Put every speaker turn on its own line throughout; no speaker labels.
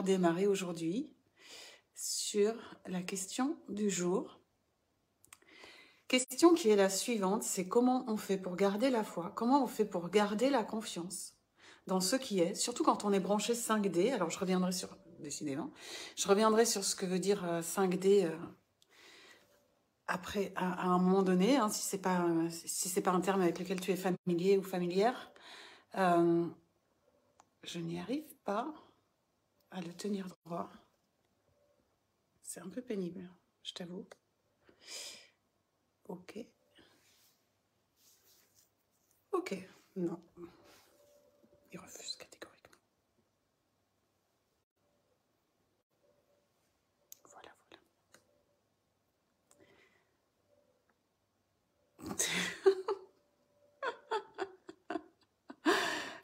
Démarrer aujourd'hui sur la question du jour. Question qui est la suivante, c'est comment on fait pour garder la foi, comment on fait pour garder la confiance dans ce qui est, surtout quand on est branché 5D. Alors je reviendrai sur, décidément, je reviendrai sur ce que veut dire 5D après, à un moment donné, hein, si c'est pas un terme avec lequel tu es familier ou familière. Je n'y arrive pas à le tenir droit. C'est un peu pénible, je t'avoue. Ok. Ok. Non. Il refuse catégoriquement. Voilà, voilà.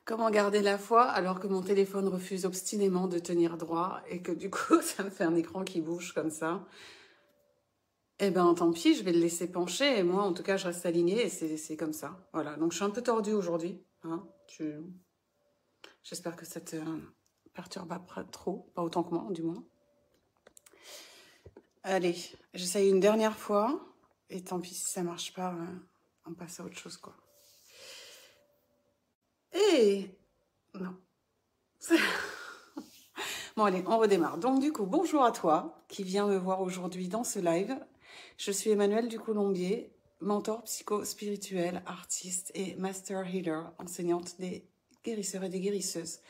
Comment garder la foi alors que mon téléphone refuse obstinément de tenir droit et que du coup, ça me fait un écran qui bouge comme ça. Eh ben, tant pis, je vais le laisser pencher et moi, en tout cas, je reste alignée et c'est comme ça. Voilà, donc je suis un peu tordue aujourd'hui. Hein. J'espère que ça te perturbe pas trop, pas autant que moi, du moins. Allez, j'essaye une dernière fois et tant pis si ça marche pas, on passe à autre chose, quoi. Et non. Bon, allez, on redémarre. Donc, du coup, bonjour à toi qui viens me voir aujourd'hui dans ce live. Je suis Emmanuelle Ducoulombier, mentor psycho-spirituel, artiste et master healer, enseignante des guérisseurs et des guérisseuses.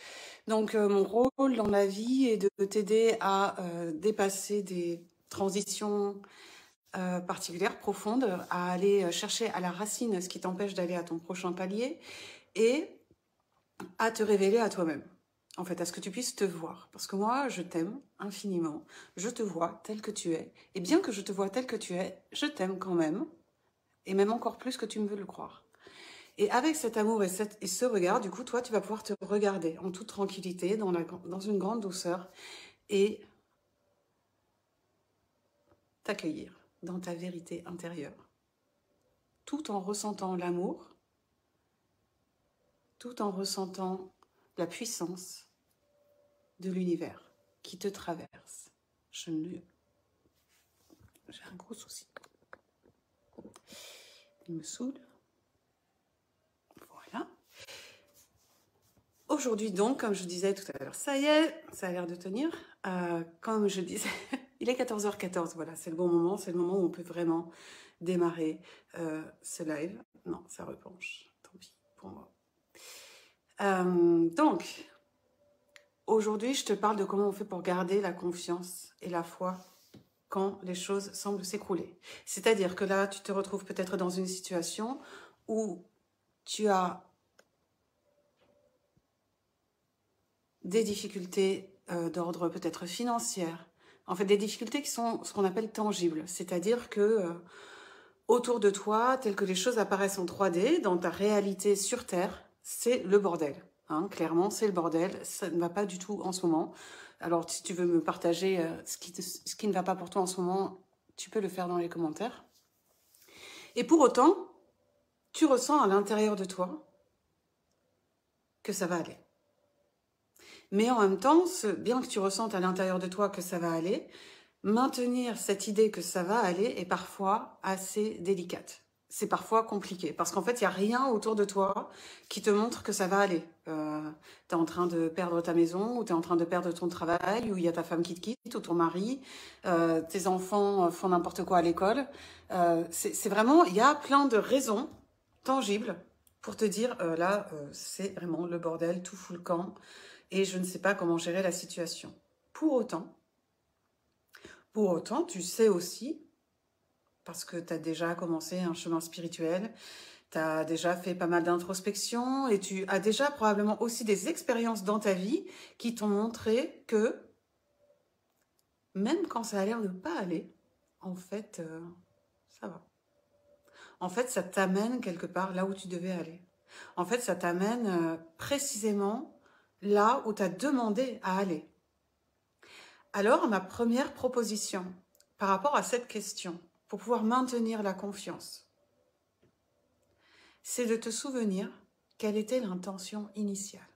Donc, mon rôle dans la vie est de t'aider à dépasser des transitions particulières, profondes, à aller chercher à la racine ce qui t'empêche d'aller à ton prochain palier et à te révéler à toi-même. En fait, à ce que tu puisses te voir. Parce que moi, je t'aime infiniment. Je te vois tel que tu es. Et bien que je te vois tel que tu es, je t'aime quand même. Et même encore plus que tu me veux le croire. Et avec cet amour et ce regard, du coup, toi, tu vas pouvoir te regarder en toute tranquillité, dans une grande douceur, et t'accueillir dans ta vérité intérieure. Tout en ressentant l'amour, tout en ressentant la puissance de l'univers qui te traverse. J'ai un gros souci. Il me saoule. Voilà. Aujourd'hui donc, comme je disais tout à l'heure, ça y est, ça a l'air de tenir. Comme je disais, il est 14h14, voilà, c'est le bon moment, c'est le moment où on peut vraiment démarrer ce live. Non, ça repenche, tant pis pour moi. Donc, aujourd'hui, je te parle de comment on fait pour garder la confiance et la foi quand les choses semblent s'écrouler. C'est-à-dire que là, tu te retrouves peut-être dans une situation où tu as des difficultés d'ordre peut-être financière, en fait des difficultés qui sont ce qu'on appelle tangibles, c'est-à-dire que autour de toi, tel que les choses apparaissent en 3D, dans ta réalité sur Terre, c'est le bordel. Hein, clairement, c'est le bordel, ça ne va pas du tout en ce moment. Alors, si tu veux me partager ce qui ne va pas pour toi en ce moment, tu peux le faire dans les commentaires. Et pour autant, tu ressens à l'intérieur de toi que ça va aller. Mais en même temps, bien que tu ressentes à l'intérieur de toi que ça va aller, maintenir cette idée que ça va aller est parfois assez délicate. C'est parfois compliqué parce qu'en fait, il n'y a rien autour de toi qui te montre que ça va aller. Tu es en train de perdre ta maison ou tu es en train de perdre ton travail ou il y a ta femme qui te quitte ou ton mari, tes enfants font n'importe quoi à l'école. C'est vraiment, il y a plein de raisons tangibles pour te dire là, c'est vraiment le bordel, tout fout le camp et je ne sais pas comment gérer la situation. Pour autant, tu sais aussi, parce que tu as déjà commencé un chemin spirituel, tu as déjà fait pas mal d'introspection et tu as déjà probablement aussi des expériences dans ta vie qui t'ont montré que même quand ça a l'air de ne pas aller, en fait, ça va. En fait, ça t'amène quelque part là où tu devais aller. En fait, ça t'amène précisément là où tu as demandé à aller. Alors, ma première proposition par rapport à cette question, pour pouvoir maintenir la confiance, c'est de te souvenir quelle était l'intention initiale.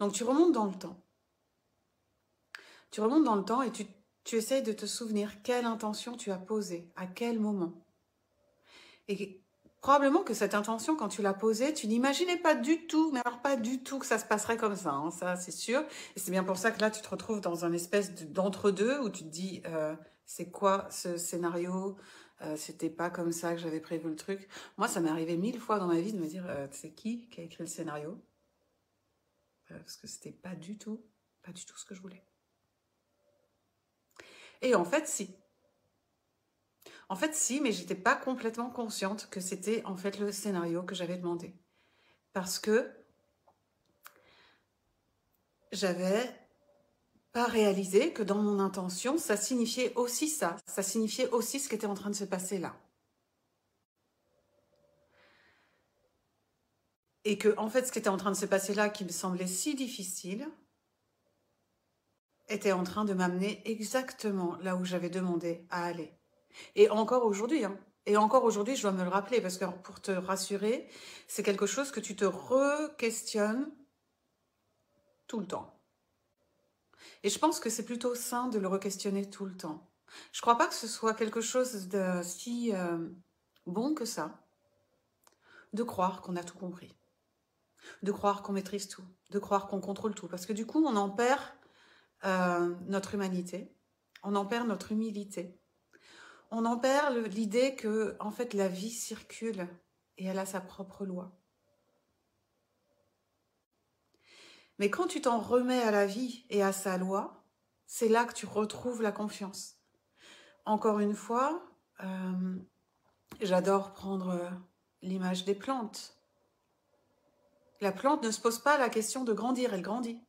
Donc tu remontes dans le temps. Tu remontes dans le temps et tu essayes de te souvenir quelle intention tu as posée, à quel moment. Et probablement que cette intention, quand tu l'as posée, tu n'imaginais pas du tout, mais alors pas du tout que ça se passerait comme ça, hein, ça c'est sûr. Et c'est bien pour ça que là, tu te retrouves dans un espèce d'entre-deux où tu te dis, c'est quoi ce scénario? C'était pas comme ça que j'avais prévu le truc. Moi, ça m'est arrivé 1000 fois dans ma vie de me dire, c'est qui a écrit le scénario? Parce que c'était pas du tout ce que je voulais. Et en fait, si. En fait, si, mais j'étais pas complètement consciente que c'était en fait le scénario que j'avais demandé. Parce que j'avais pas réalisé que dans mon intention, ça signifiait aussi ça. Ça signifiait aussi ce qui était en train de se passer là. Et que, en fait, ce qui était en train de se passer là, qui me semblait si difficile, était en train de m'amener exactement là où j'avais demandé à aller. Et encore aujourd'hui, hein. Et encore aujourd'hui, je dois me le rappeler, parce que pour te rassurer, c'est quelque chose que tu te re-questionnes tout le temps. Et je pense que c'est plutôt sain de le re-questionner tout le temps. Je ne crois pas que ce soit quelque chose de si bon que ça, de croire qu'on a tout compris, de croire qu'on maîtrise tout, de croire qu'on contrôle tout. Parce que du coup, on en perd notre humanité, on en perd notre humilité, on en perd l'idée que, en fait, la vie circule et elle a sa propre loi. Mais quand tu t'en remets à la vie et à sa loi, c'est là que tu retrouves la confiance. Encore une fois, j'adore prendre l'image des plantes. La plante ne se pose pas la question de grandir, elle grandit.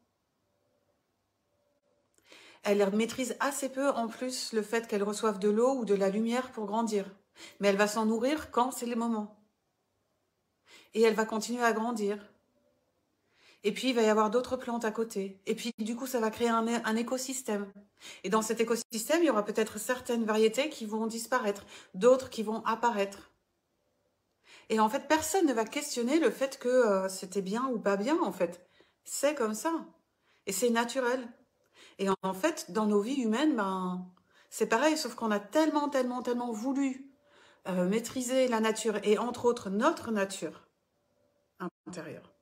Elle maîtrise assez peu en plus le fait qu'elle reçoive de l'eau ou de la lumière pour grandir. Mais elle va s'en nourrir quand c'est le moment. Et elle va continuer à grandir. Et puis, il va y avoir d'autres plantes à côté. Et puis, du coup, ça va créer un écosystème. Et dans cet écosystème, il y aura peut-être certaines variétés qui vont disparaître, d'autres qui vont apparaître. Et en fait, personne ne va questionner le fait que c'était bien ou pas bien, en fait. C'est comme ça. Et c'est naturel. Et en fait, dans nos vies humaines, ben, c'est pareil, sauf qu'on a tellement, tellement, tellement voulu maîtriser la nature, et entre autres notre nature intérieure,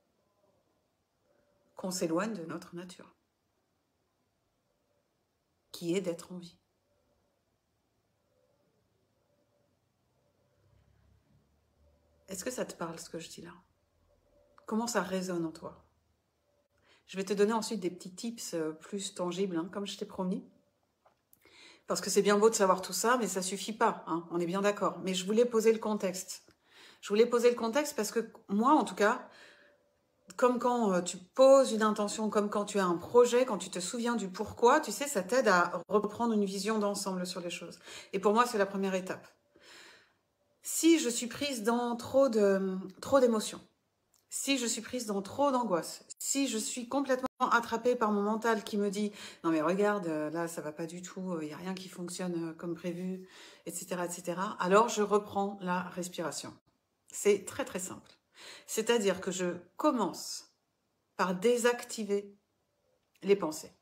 qu'on s'éloigne de notre nature, qui est d'être en vie. Est-ce que ça te parle, ce que je dis là? Comment ça résonne en toi? Je vais te donner ensuite des petits tips plus tangibles, hein, comme je t'ai promis. Parce que c'est bien beau de savoir tout ça, mais ça ne suffit pas, hein, on est bien d'accord. Mais je voulais poser le contexte. Je voulais poser le contexte parce que moi, en tout cas, comme quand tu poses une intention, comme quand tu as un projet, quand tu te souviens du pourquoi, tu sais, ça t'aide à reprendre une vision d'ensemble sur les choses. Et pour moi, c'est la première étape. Si je suis prise dans trop d'émotions, si je suis prise dans trop d'angoisse, si je suis complètement attrapée par mon mental qui me dit « Non mais regarde, là ça va pas du tout, il n'y a rien qui fonctionne comme prévu, etc. etc. » alors je reprends la respiration. C'est très très simple. C'est-à-dire que je commence par désactiver les pensées.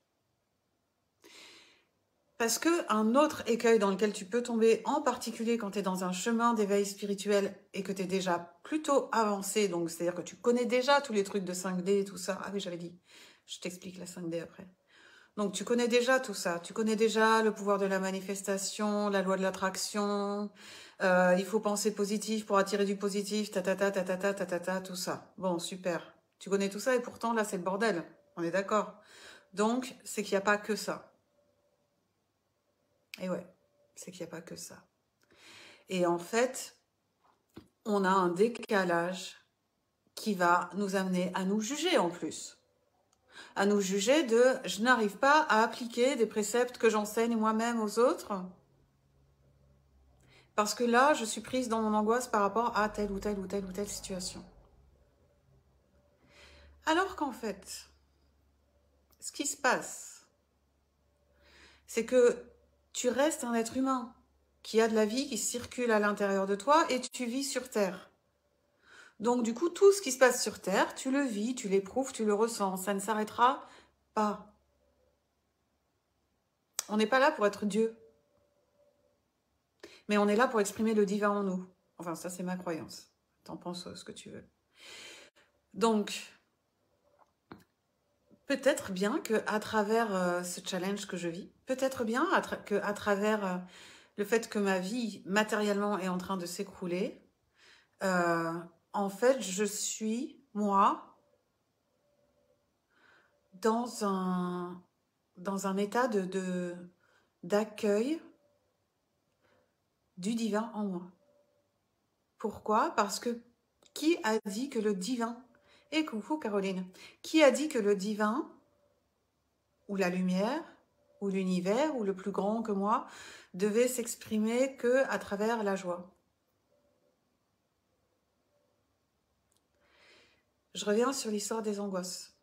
Parce qu'un autre écueil dans lequel tu peux tomber, en particulier quand tu es dans un chemin d'éveil spirituel et que tu es déjà plutôt avancé, donc c'est-à-dire que tu connais déjà tous les trucs de 5D et tout ça. Ah oui, j'avais dit, je t'explique la 5D après. Donc tu connais déjà tout ça, tu connais déjà le pouvoir de la manifestation, la loi de l'attraction, il faut penser positif pour attirer du positif, tout ça. Bon, super. Tu connais tout ça et pourtant là c'est le bordel, on est d'accord. Donc c'est qu'il n'y a pas que ça. Et ouais, c'est qu'il n'y a pas que ça. Et en fait, on a un décalage qui va nous amener à nous juger en plus. À nous juger de « je n'arrive pas à appliquer des préceptes que j'enseigne moi-même aux autres » parce que là, je suis prise dans mon angoisse par rapport à telle ou telle ou telle ou telle situation. Alors qu'en fait, ce qui se passe, c'est que tu restes un être humain qui a de la vie qui circule à l'intérieur de toi et tu vis sur Terre. Donc, du coup, tout ce qui se passe sur Terre, tu le vis, tu l'éprouves, tu le ressens. Ça ne s'arrêtera pas. On n'est pas là pour être Dieu, mais on est là pour exprimer le divin en nous. Enfin, ça, c'est ma croyance. T'en penses ce que tu veux. Donc, peut-être bien qu'à travers ce challenge que je vis, peut-être bien qu'à travers le fait que ma vie matériellement est en train de s'écrouler, en fait, je suis, moi, dans un état d'accueil du divin en moi. Pourquoi? Parce que qui a dit que le divin, et coucou Caroline, qui a dit que le divin, ou la lumière, ou l'univers, ou le plus grand que moi, devait s'exprimer que à travers la joie? Je reviens sur l'histoire des angoisses.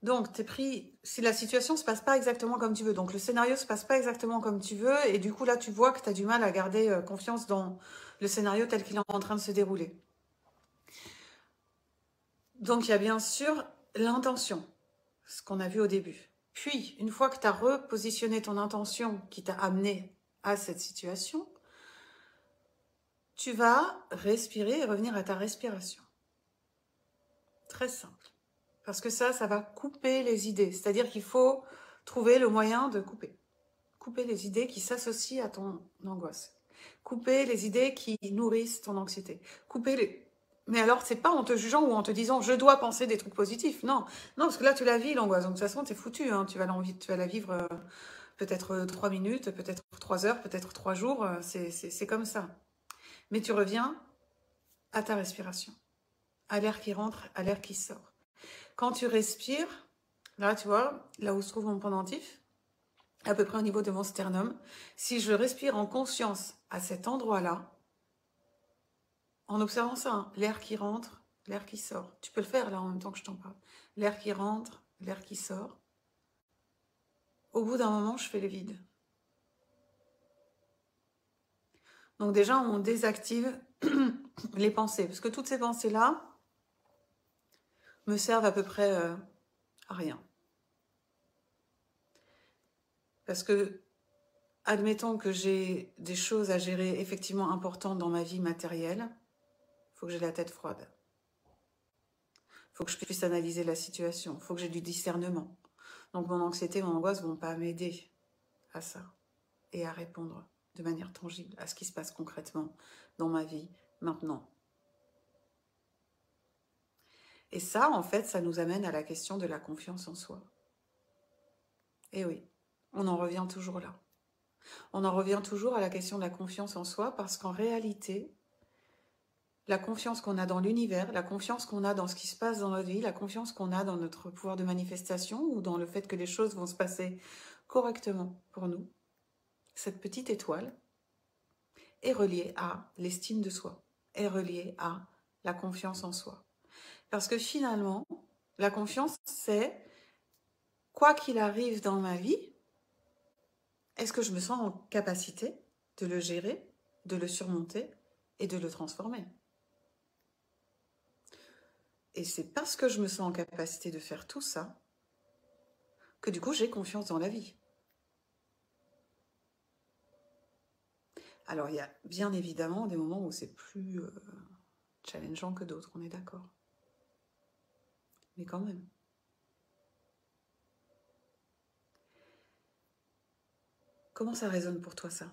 Donc, t'es pris, si la situation ne se passe pas exactement comme tu veux, donc le scénario ne se passe pas exactement comme tu veux, et du coup là tu vois que tu as du mal à garder confiance dans le scénario tel qu'il est en train de se dérouler. Donc il y a bien sûr l'intention, ce qu'on a vu au début. Puis, une fois que tu as repositionné ton intention qui t'a amené à cette situation, tu vas respirer et revenir à ta respiration. Très simple. Parce que ça va couper les idées. C'est-à-dire qu'il faut trouver le moyen de couper. Couper les idées qui s'associent à ton angoisse. Couper les idées qui nourrissent ton anxiété. Couper les... Mais alors, c'est pas en te jugeant ou en te disant « je dois penser des trucs positifs ». Non, non, parce que là, tu la vis, l'angoisse. Donc, de toute façon, t'es foutu. Hein. Tu vas la vivre peut-être 3 minutes, peut-être 3 heures, peut-être 3 jours. C'est comme ça. Mais tu reviens à ta respiration. À l'air qui rentre, à l'air qui sort. Quand tu respires, là, tu vois, là où se trouve mon pendentif, à peu près au niveau de mon sternum, si je respire en conscience à cet endroit-là, en observant ça, hein, l'air qui rentre, l'air qui sort. Tu peux le faire là en même temps que je t'en parle. L'air qui rentre, l'air qui sort. Au bout d'un moment, je fais le vide. Donc déjà, on désactive les pensées. Parce que toutes ces pensées-là me servent à peu près à rien. Parce que, admettons que j'ai des choses à gérer effectivement importantes dans ma vie matérielle, il faut que j'ai la tête froide. Il faut que je puisse analyser la situation. Il faut que j'ai du discernement. Donc mon anxiété, mon angoisse ne vont pas m'aider à ça et à répondre de manière tangible à ce qui se passe concrètement dans ma vie maintenant. Et ça, en fait, ça nous amène à la question de la confiance en soi. Et oui, on en revient toujours là. On en revient toujours à la question de la confiance en soi parce qu'en réalité, la confiance qu'on a dans l'univers, la confiance qu'on a dans ce qui se passe dans notre vie, la confiance qu'on a dans notre pouvoir de manifestation ou dans le fait que les choses vont se passer correctement pour nous, cette petite étoile est reliée à l'estime de soi, est reliée à la confiance en soi. Parce que finalement, la confiance, c'est quoi qu'il arrive dans ma vie, est-ce que je me sens en capacité de le gérer, de le surmonter et de le transformer? Et c'est parce que je me sens en capacité de faire tout ça que du coup, j'ai confiance dans la vie. Alors, il y a bien évidemment des moments où c'est plus challengeant que d'autres, on est d'accord. Mais quand même. Comment ça résonne pour toi, ça?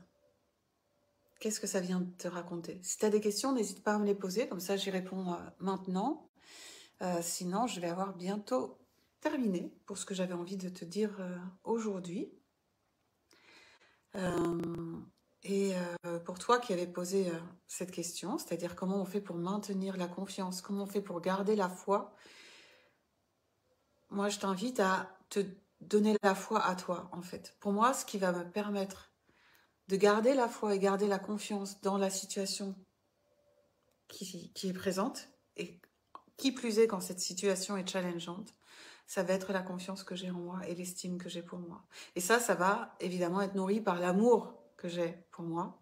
Qu'est-ce que ça vient de te raconter? Si tu as des questions, n'hésite pas à me les poser, comme ça j'y réponds maintenant. Sinon, je vais avoir bientôt terminé pour ce que j'avais envie de te dire aujourd'hui. Et pour toi qui avais posé cette question, c'est-à-dire comment on fait pour maintenir la confiance, comment on fait pour garder la foi, moi je t'invite à te donner la foi à toi en fait. Pour moi, ce qui va me permettre de garder la foi et garder la confiance dans la situation qui est présente, et qui plus est quand cette situation est challengeante, ça va être la confiance que j'ai en moi et l'estime que j'ai pour moi. Et ça va évidemment être nourri par l'amour que j'ai pour moi.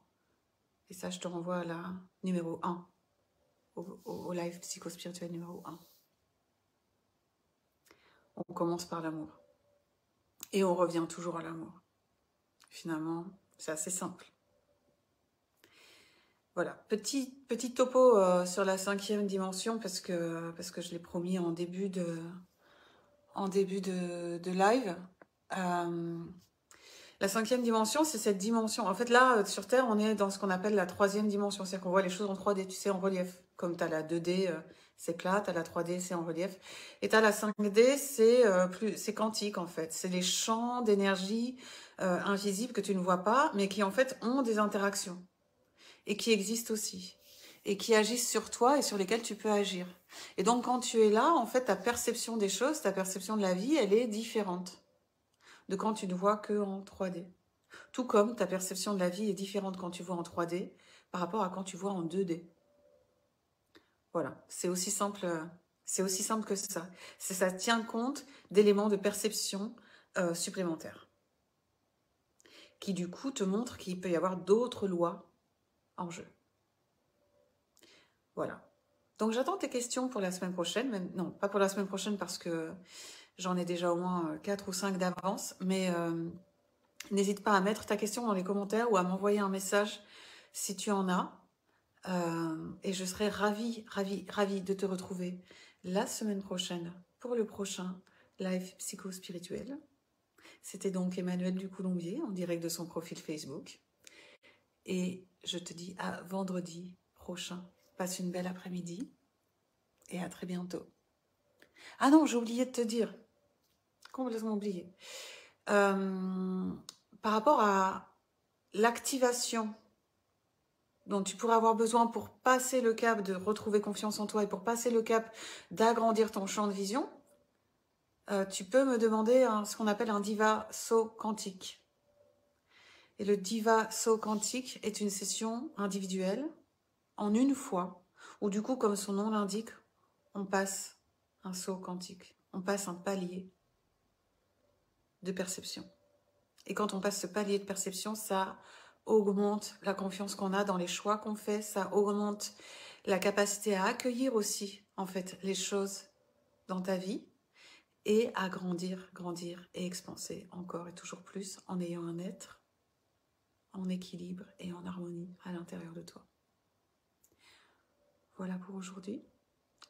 Et ça, je te renvoie à la numéro 1. au live psychospirituel numéro 1. On commence par l'amour. Et on revient toujours à l'amour. Finalement, c'est assez simple. Voilà, petit topo sur la 5e dimension parce que je l'ai promis en début de live. La 5e dimension, c'est cette dimension. En fait, là, sur Terre, on est dans ce qu'on appelle la 3e dimension. C'est-à-dire qu'on voit les choses en 3D, tu sais, en relief. Comme tu as la 2D, c'est plat, tu as la 3D, c'est en relief. Et tu as la 5D, c'est quantique, en fait. C'est les champs d'énergie invisibles que tu ne vois pas, mais qui, en fait, ont des interactions. Et qui existent aussi. Et qui agissent sur toi et sur lesquels tu peux agir. Et donc, quand tu es là, en fait, ta perception des choses, ta perception de la vie, elle est différente de quand tu ne vois que en 3D. Tout comme ta perception de la vie est différente quand tu vois en 3D par rapport à quand tu vois en 2D. Voilà, c'est aussi simple que ça. Ça tient compte d'éléments de perception supplémentaires qui du coup te montrent qu'il peut y avoir d'autres lois en jeu. Voilà. Donc j'attends tes questions pour la semaine prochaine. Même, non, pas pour la semaine prochaine parce que j'en ai déjà au moins 4 ou 5 d'avance. Mais n'hésite pas à mettre ta question dans les commentaires ou à m'envoyer un message si tu en as. Et je serai ravie de te retrouver la semaine prochaine pour le prochain live psycho-spirituel. C'était donc Emmanuelle Ducoulombier en direct de son profil Facebook. Et je te dis à vendredi prochain. Passe une belle après-midi et à très bientôt. Ah non, j'ai oublié de te dire, complètement oublié, par rapport à l'activation dont tu pourrais avoir besoin pour passer le cap de retrouver confiance en toi et pour passer le cap d'agrandir ton champ de vision, tu peux me demander ce qu'on appelle un diva saut quantique. Et le diva saut quantique est une session individuelle en une fois, où du coup, comme son nom l'indique, on passe un saut quantique, on passe un palier de perception. Et quand on passe ce palier de perception, ça augmente la confiance qu'on a dans les choix qu'on fait, ça augmente la capacité à accueillir aussi, en fait, les choses dans ta vie et à grandir et expanser encore et toujours plus en ayant un être en équilibre et en harmonie à l'intérieur de toi. Voilà pour aujourd'hui.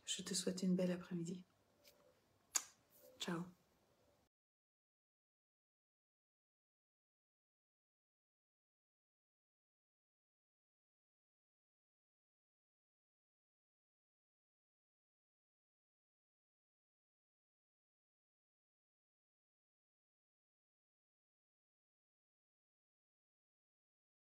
Je te souhaite une belle après-midi. Ciao.